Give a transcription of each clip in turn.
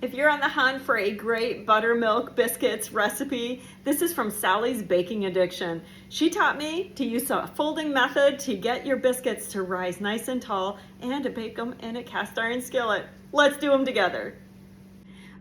If you're on the hunt for a great buttermilk biscuits recipe, this is from Sally's Baking Addiction. She taught me to use a folding method to get your biscuits to rise nice and tall and to bake them in a cast iron skillet. Let's do them together.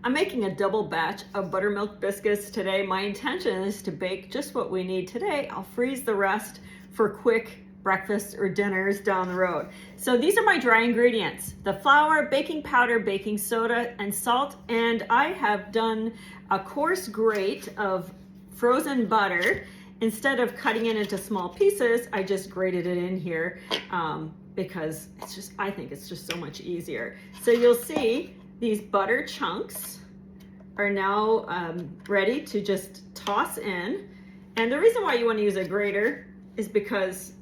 I'm making a double batch of buttermilk biscuits today. My intention is to bake just what we need today. I'll freeze the rest for quick breakfast or dinners down the road. So these are my dry ingredients: the flour, baking powder, baking soda, and salt. And I have done a coarse grate of frozen butter. Instead of cutting it into small pieces, I just grated it in here because I think it's just so much easier. So you'll see these butter chunks are now ready to just toss in. And the reason why you want to use a grater is because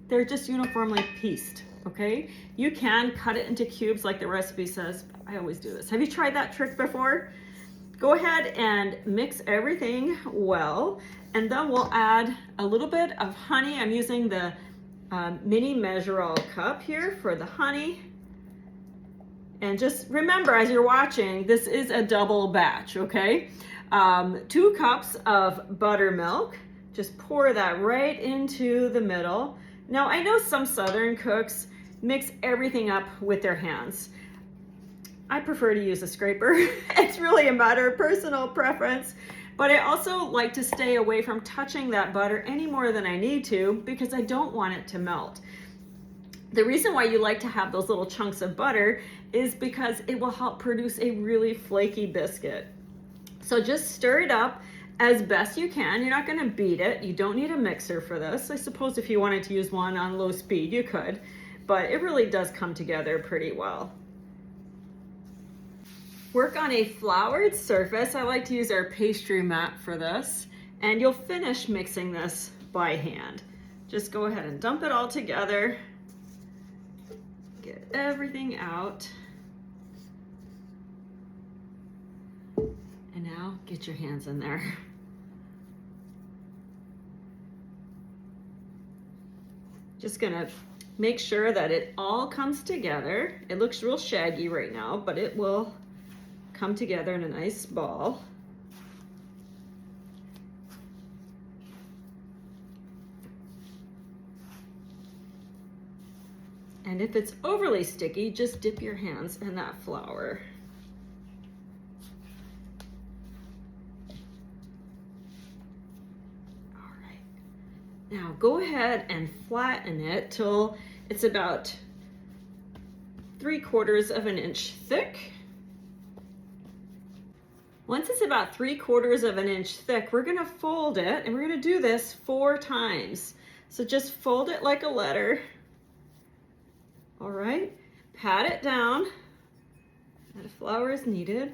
they're just uniformly pieced, okay? You can cut it into cubes like the recipe says. I always do this. Have you tried that trick before? Go ahead and mix everything well, and then we'll add a little bit of honey. I'm using the mini measure-all cup here for the honey. And just remember, as you're watching, this is a double batch, okay? 2 cups of buttermilk. Just pour that right into the middle. Now, I know some Southern cooks mix everything up with their hands. I prefer to use a scraper. It's really a matter of personal preference, but I also like to stay away from touching that butter any more than I need to because I don't want it to melt. The reason why you like to have those little chunks of butter is because it will help produce a really flaky biscuit. So just stir it up as best you can. You're not going to beat it. You don't need a mixer for this. I suppose if you wanted to use one on low speed, you could, but it really does come together pretty well. Work on a floured surface. I like to use our pastry mat for this, and you'll finish mixing this by hand. Just go ahead and dump it all together. Get everything out. And now get your hands in there. Just gonna make sure that it all comes together. It looks real shaggy right now, but it will come together in a nice ball. And if it's overly sticky, just dip your hands in that flour. Now go ahead and flatten it till it's about 3/4 of an inch thick. Once it's about 3/4 of an inch thick, we're gonna fold it, and we're gonna do this 4 times. So just fold it like a letter. All right, pat it down. Add flour is needed.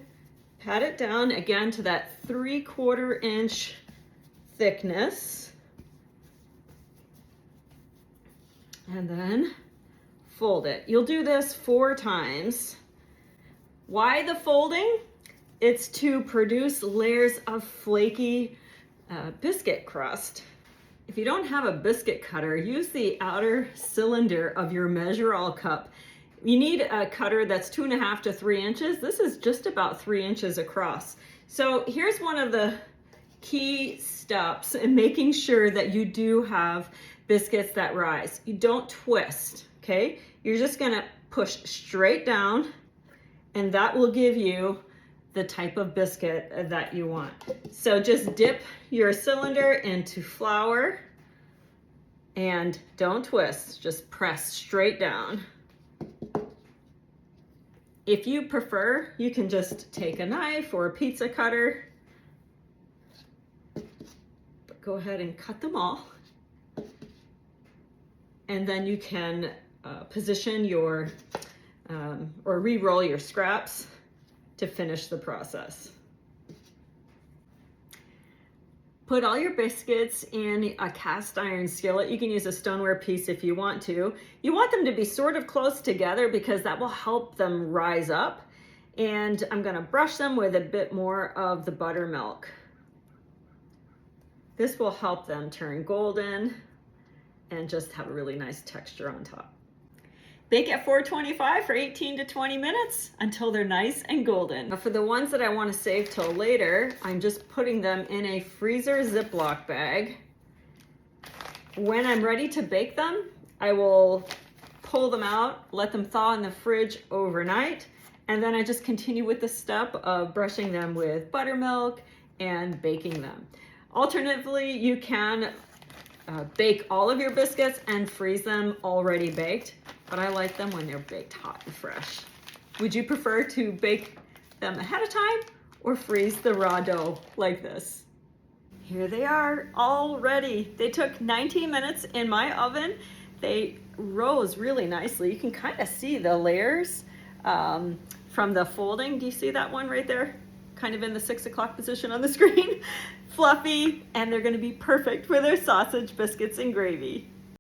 Pat it down again to that 3/4 inch thickness. And then fold it. You'll do this 4 times. Why the folding? It's to produce layers of flaky biscuit crust. If you don't have a biscuit cutter, use the outer cylinder of your measure-all cup. You need a cutter that's 2.5 to 3 inches. This is just about 3 inches across. So here's one of the key steps in making sure that you do have biscuits that rise. You don't twist, okay? You're just gonna push straight down, and that will give you the type of biscuit that you want. So just dip your cylinder into flour and don't twist, just press straight down. If you prefer, you can just take a knife or a pizza cutter, but go ahead and cut them all. And then you can position your, or re-roll your scraps to finish the process. Put all your biscuits in a cast iron skillet. You can use a stoneware piece if you want to. You want them to be sort of close together because that will help them rise up. And I'm gonna brush them with a bit more of the buttermilk. This will help them turn golden and just have a really nice texture on top. Bake at 425 for 18 to 20 minutes until they're nice and golden. Now for the ones that I want to save till later, I'm just putting them in a freezer Ziploc bag. When I'm ready to bake them, I will pull them out, let them thaw in the fridge overnight, and then I just continue with the step of brushing them with buttermilk and baking them. Alternatively, you can bake all of your biscuits and freeze them already baked, but I like them when they're baked hot and fresh. Would you prefer to bake them ahead of time or freeze the raw dough like this? Here they are, all ready. They took 19 minutes in my oven. They rose really nicely. You can kind of see the layers from the folding. Do you see that one right there? Kind of in the 6 o'clock position on the screen. Fluffy, and they're gonna be perfect for their sausage, biscuits, and gravy.